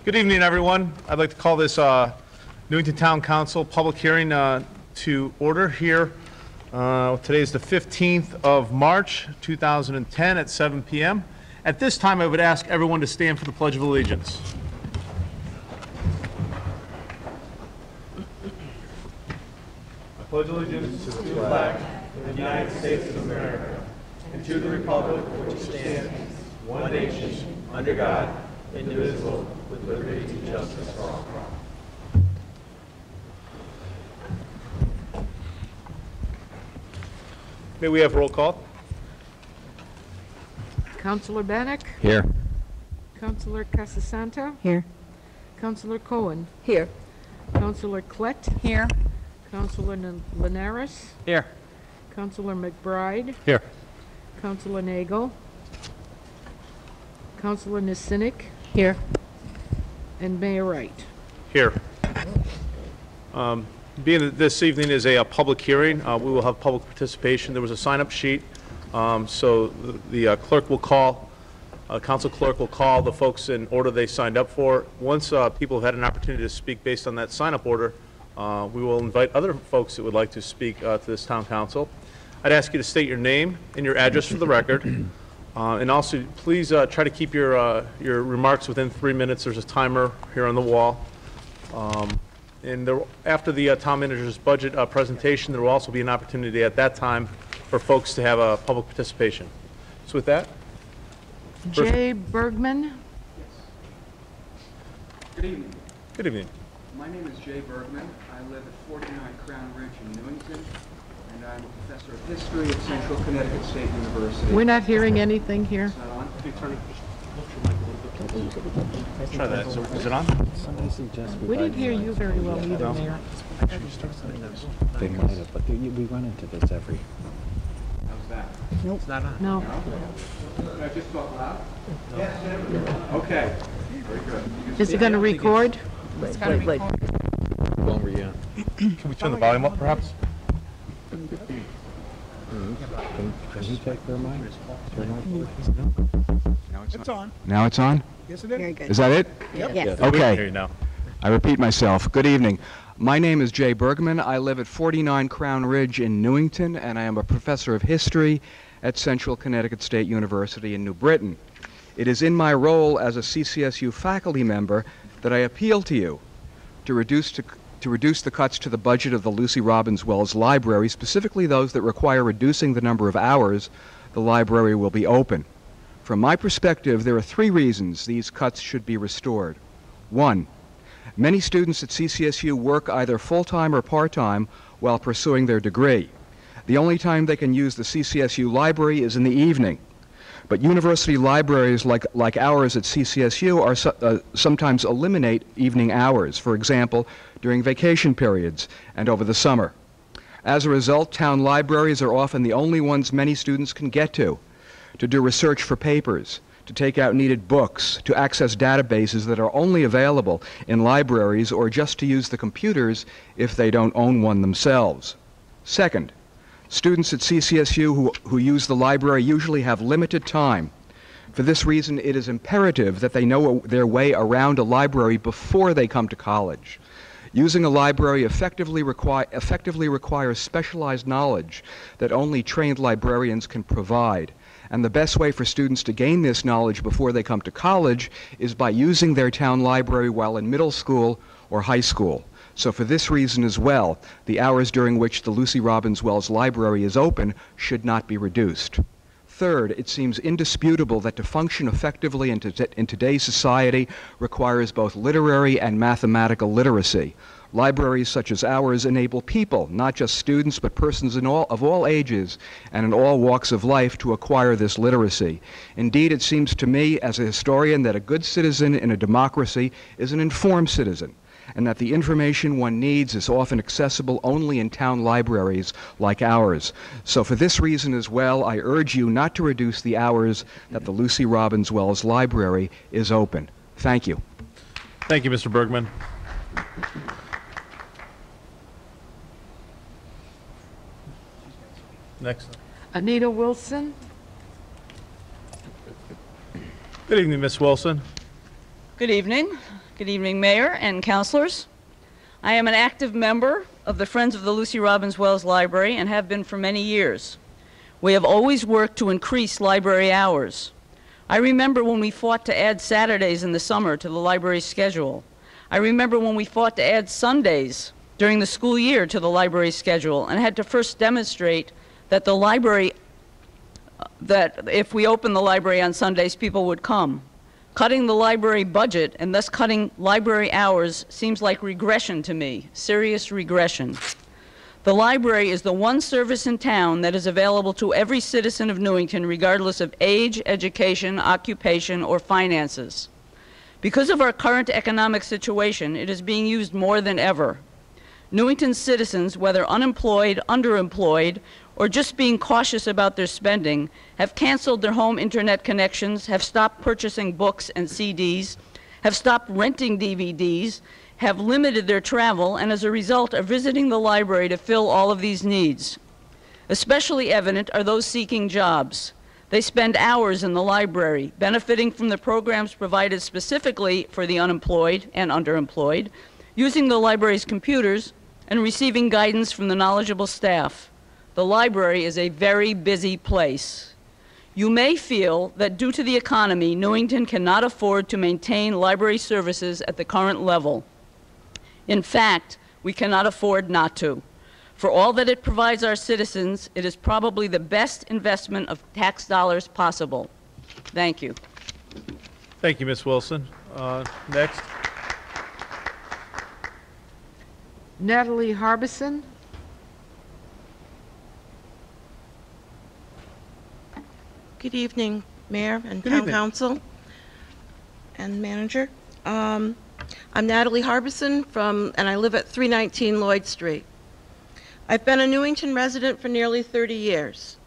Good evening, everyone. I'd like to call this Newington Town Council public hearing to order here. Today is the 15th of March, 2010 at 7 p.m. At this time, I would ask everyone to stand for the Pledge of Allegiance. I pledge allegiance to the flag of the United States of America and to the republic for which it stands, one nation, under God, indivisible, with liberty and justice for all. May we have roll call? Councilor Bannock? Here. Councilor Casasanto? Here. Councilor Cohen? Here. Councilor Klett? Here. Councilor Linares? Here. Councilor McBride? Here. Councilor Nagel? Councilor Nasinik? Here. And Mayor Wright. Here. Being that this evening is a public hearing, we will have public participation. There was a sign-up sheet, so the clerk will call, council clerk will call the folks in order they signed up for. Once people have had an opportunity to speak based on that sign-up order, we will invite other folks that would like to speak to this town council. I'd ask you to state your name and your address for the record, and also please try to keep your remarks within 3 minutes. There's a timer here on the wall. And there, after the town manager's budget presentation, there will also be an opportunity at that time for folks to have a public participation. So with that, Jay Bergman? Good evening. good evening. My name is Jay Bergman. I live at 49 Crown Ridge in Newington, and I'm a professor of history at Central Connecticut State University. We're not hearing anything here. Is that on? Can you turn it, just lift your mic a little bit? Try that. So, is it on? We didn't hear you very well either, Mayor. They might have, but we run into this every. How's that? It's not on. No. Can I just talk loud? Yes. Okay. Very good. Is it going to record? It's got to be Yeah. Can we turn the volume up, perhaps? Can you take their mic? It's on. Now it's on? Yes, it is. Very good. Is that it? Yes. We can Okay. hear you now. I repeat myself. Good evening. My name is Jay Bergman. I live at 49 Crown Ridge in Newington, and I am a professor of history at Central Connecticut State University in New Britain. It is in my role as a CCSU faculty member that I appeal to you to reduce the cuts to the budget of the Lucy Robbins Wells Library, specifically those that require reducing the number of hours the library will be open. From my perspective, there are 3 reasons these cuts should be restored. 1, many students at CCSU work either full-time or part-time while pursuing their degree. The only time they can use the CCSU library is in the evening. But university libraries like ours at CCSU are sometimes eliminate evening hours, for example, during vacation periods and over the summer. As a result, town libraries are often the only ones many students can get to do research for papers, to take out needed books, to access databases that are only available in libraries, or just to use the computers if they don't own one themselves. Second, students at CCSU who use the library usually have limited time. For this reason, it is imperative that they know their way around a library before they come to college. Using a library effectively requires specialized knowledge that only trained librarians can provide. And the best way for students to gain this knowledge before they come to college is by using their town library while in middle school or high school. So for this reason as well, the hours during which the Lucy Robbins Wells Library is open should not be reduced. Third, it seems indisputable that to function effectively in today's society requires both literary and mathematical literacy. Libraries such as ours enable people, not just students, but persons of all ages and in all walks of life, to acquire this literacy. Indeed, it seems to me as a historian that a good citizen in a democracy is an informed citizen, and that the information one needs is often accessible only in town libraries like ours. So for this reason as well, I urge you not to reduce the hours that the Lucy Robbins Wells Library is open. Thank you. Thank you, Mr. Bergman. Next. Anita Wilson? Good evening, Ms. Wilson. Good evening. Good evening, Mayor and councilors. I am an active member of the Friends of the Lucy Robbins Wells Library and have been for many years. We have always worked to increase library hours. I remember when we fought to add Saturdays in the summer to the library's schedule. I remember when we fought to add Sundays during the school year to the library's schedule and had to first demonstrate that the library, that if we opened the library on Sundays, people would come. Cutting the library budget and thus cutting library hours seems like regression to me, serious regression. The library is the one service in town that is available to every citizen of Newington regardless of age, education, occupation, or finances. Because of our current economic situation, it is being used more than ever. Newington citizens, whether unemployed, underemployed, or just being cautious about their spending, have canceled their home internet connections, have stopped purchasing books and CDs, have stopped renting DVDs, have limited their travel, and as a result are visiting the library to fill all of these needs. Especially evident are those seeking jobs. They spend hours in the library, benefiting from the programs provided specifically for the unemployed and underemployed, using the library's computers, and receiving guidance from the knowledgeable staff. The library is a very busy place. You may feel that due to the economy, Newington cannot afford to maintain library services at the current level. In fact, we cannot afford not to. For all that it provides our citizens, it is probably the best investment of tax dollars possible. Thank you. Thank you, Ms. Wilson. Next. Natalie Harvison. Good evening, Mayor and Good Town evening. Council and Manager. I'm Natalie Harvison and I live at 319 Lloyd Street. I've been a Newington resident for nearly 30 years.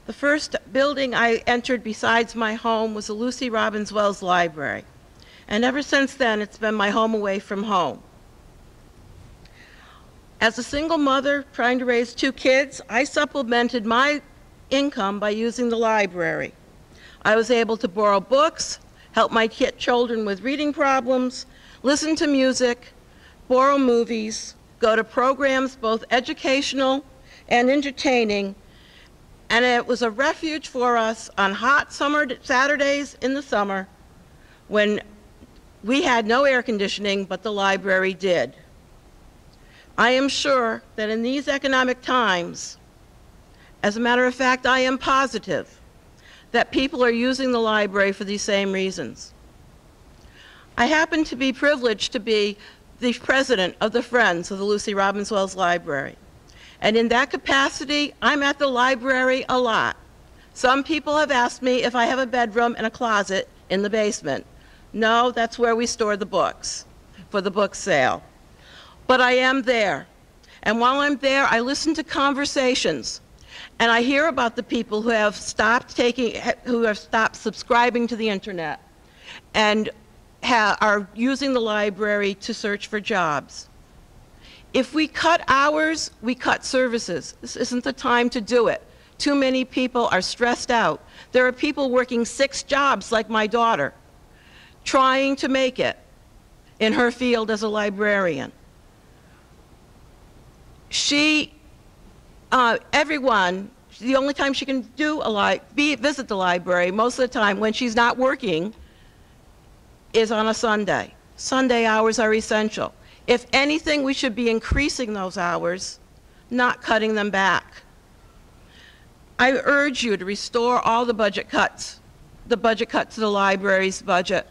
The first building I entered besides my home was the Lucy Robbins Wells Library. And ever since then, it's been my home away from home. As a single mother trying to raise 2 kids, I supplemented my income by using the library. I was able to borrow books, help my children with reading problems, listen to music, borrow movies, go to programs both educational and entertaining, and it was a refuge for us on hot summer Saturdays in the summer when we had no air conditioning, but the library did. I am sure that in these economic times, as a matter of fact, I am positive that people are using the library for these same reasons. I happen to be privileged to be the president of the Friends of the Lucy Robbins Wells Library. And in that capacity, I'm at the library a lot. Some people have asked me if I have a bedroom and a closet in the basement. No, that's where we store the books for the book sale. But I am there. And while I'm there, I listen to conversations. And I hear about the people who have stopped subscribing to the internet and are using the library to search for jobs. If we cut hours, we cut services. This isn't the time to do it. Too many people are stressed out. There are people working 6 jobs like my daughter, trying to make it in her field as a librarian. Everyone, the only time she can visit the library, most of the time when she's not working, is on a Sunday. Sunday hours are essential. If anything, we should be increasing those hours, not cutting them back. I urge you to restore all the budget cuts to the library's budget,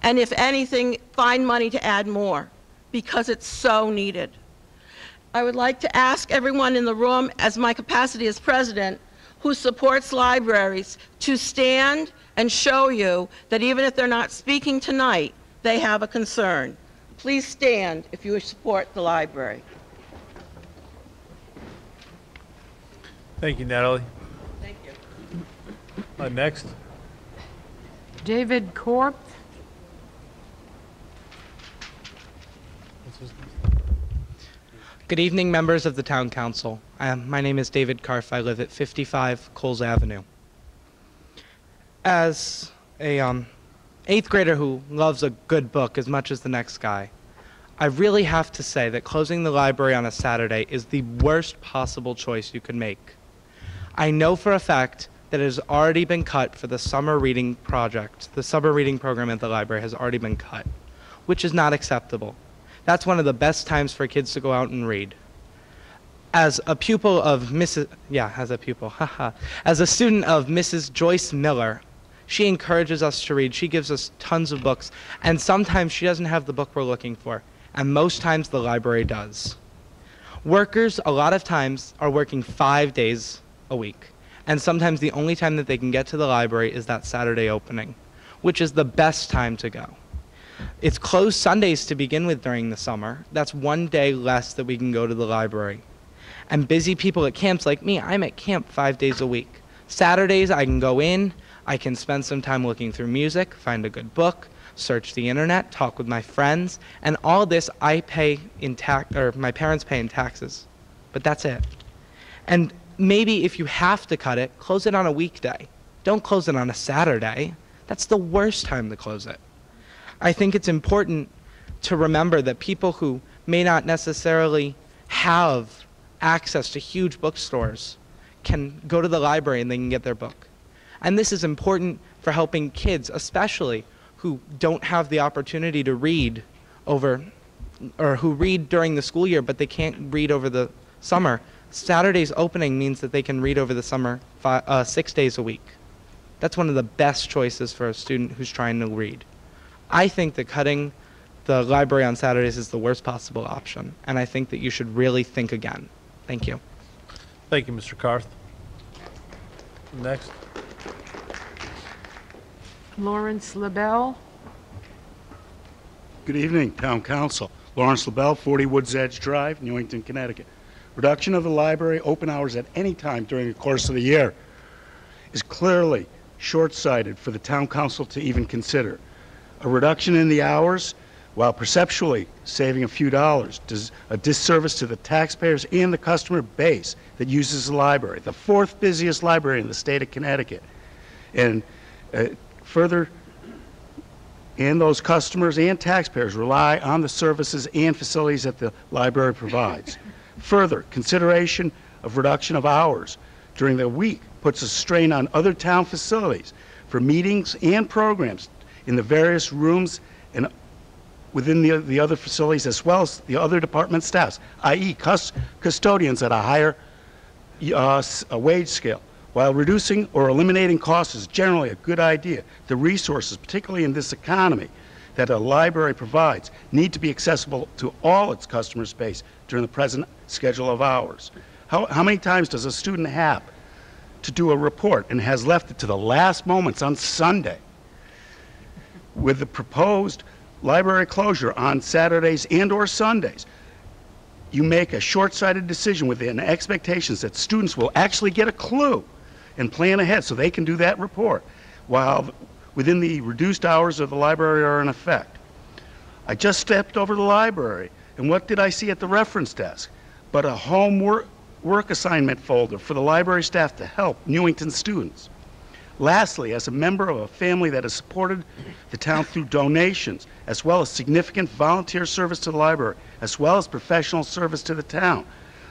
and if anything, find money to add more, because it's so needed. I would like to ask everyone in the room, as my capacity as president, who supports libraries, to stand and show you that even if they're not speaking tonight, they have a concern. Please stand if you support the library. Thank you, Natalie. Thank you. Next. David Corp. Good evening, members of the Town Council. My name is David Carr. I live at 55 Coles Avenue. As a 8th grader who loves a good book as much as the next guy, I really have to say that closing the library on a Saturday is the worst possible choice you could make. I know for a fact that it has already been cut for the summer reading project. The summer reading program at the library has already been cut, which is not acceptable. That's one of the best times for kids to go out and read. As a pupil of as a student of Mrs. Joyce Miller, she encourages us to read. She gives us tons of books, and sometimes she doesn't have the book we're looking for, and most times the library does. Workers, a lot of times, are working 5 days a week, and sometimes the only time that they can get to the library is that Saturday opening, which is the best time to go. It's closed Sundays to begin with during the summer. That's 1 day less that we can go to the library. And busy people at camps like me, I'm at camp 5 days a week. Saturdays I can go in, I can spend some time looking through music, find a good book, search the internet, talk with my friends, and all this I pay in my parents pay in taxes. But that's it. And maybe if you have to cut it, close it on a weekday. Don't close it on a Saturday. That's the worst time to close it. I think it's important to remember that people who may not necessarily have access to huge bookstores can go to the library and they can get their book. And this is important for helping kids, especially who don't have the opportunity to read who read during the school year, but they can't read over the summer. Saturday's opening means that they can read over the summer 6 days a week. That's one of the best choices for a student who's trying to read. I think that cutting the library on Saturdays is the worst possible option, and I think that you should really think again. Thank you. Thank you, Mr. Carr. Next. Lawrence LaBelle. Good evening, Town Council. Lawrence LaBelle, 40 Woods Edge Drive, Newington, Connecticut. Reduction of the library open hours at any time during the course of the year is clearly short-sighted for the Town Council to even consider. A reduction in the hours, while perceptually saving a few dollars, does a disservice to the taxpayers and the customer base that uses the library, the 4th busiest library in the state of Connecticut. And further, and those customers and taxpayers rely on the services and facilities that the library provides. Further, consideration of reduction of hours during the week puts a strain on other town facilities for meetings and programs in the various rooms and within the other facilities, as well as the other department staffs, i.e. custodians at a higher wage scale. While reducing or eliminating costs is generally a good idea, the resources, particularly in this economy, that a library provides need to be accessible to all its customer base during the present schedule of hours. How many times does a student have to do a report and has left it to the last moments on Sunday? With the proposed library closure on Saturdays and or Sundays, you make a short-sighted decision within expectations that students will actually get a clue and plan ahead so they can do that report while within the reduced hours of the library are in effect. I just stepped over the library, and what did I see at the reference desk but a homework assignment folder for the library staff to help Newington students. Lastly, as a member of a family that has supported the town through donations, as well as significant volunteer service to the library, as well as professional service to the town,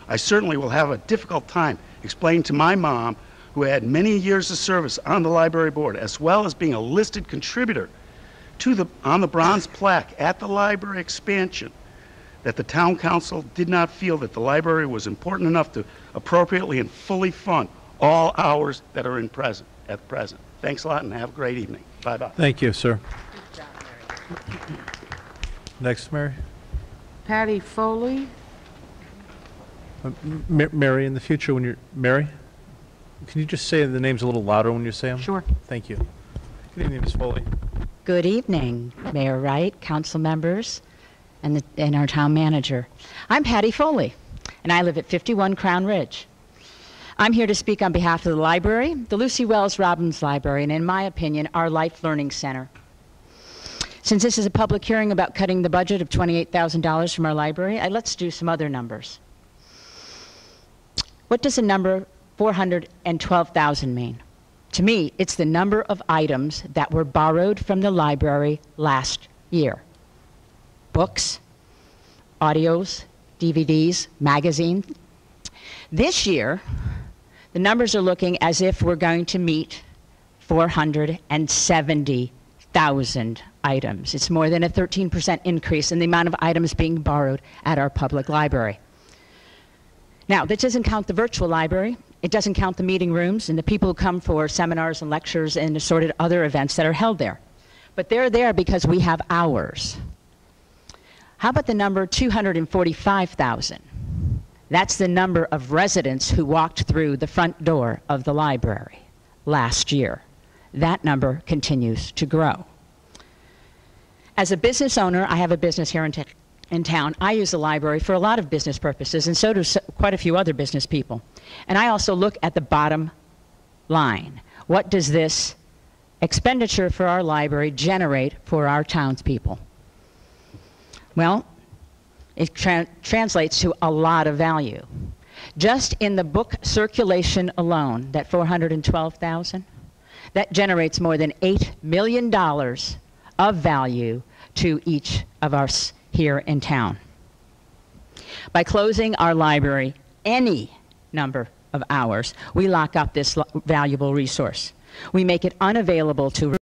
I certainly will have a difficult time explaining to my mom, who had many years of service on the library board, as well as being a listed contributor on the bronze plaque at the library expansion, that the town council did not feel that the library was important enough to appropriately and fully fund all hours that are at present. Thanks a lot and have a great evening. Bye-bye. Thank you, sir. Next, Mary. Patty Foley. Mary, in the future, when you're Mary, can you just say the names a little louder when you say them? Sure. Thank you. Good evening, Ms. Foley. Good evening, Mayor Wright, council members, and our town manager. I'm Patty Foley, and I live at 51 Crown Ridge. I'm here to speak on behalf of the library, the Lucy Wells Robbins Library, and in my opinion, our Life Learning Center. Since this is a public hearing about cutting the budget of $28,000 from our library, let's do some other numbers. What does the number 412,000 mean? To me, it's the number of items that were borrowed from the library last year. Books, audios, DVDs, magazines. This year, the numbers are looking as if we're going to meet 470,000 items. It's more than a 13% increase in the amount of items being borrowed at our public library. Now, that doesn't count the virtual library. It doesn't count the meeting rooms and the people who come for seminars and lectures and assorted other events that are held there. But they're there because we have hours. How about the number 245,000? That's the number of residents who walked through the front door of the library last year. That number continues to grow. As a business owner, I have a business here in town. I use the library for a lot of business purposes, and so do quite a few other business people. And I also look at the bottom line. What does this expenditure for our library generate for our townspeople? Well, it translates to a lot of value. Just in the book circulation alone, that 412,000, that generates more than $8 million of value to each of us here in town. By closing our library any number of hours, we lock up this valuable resource. We make it unavailable to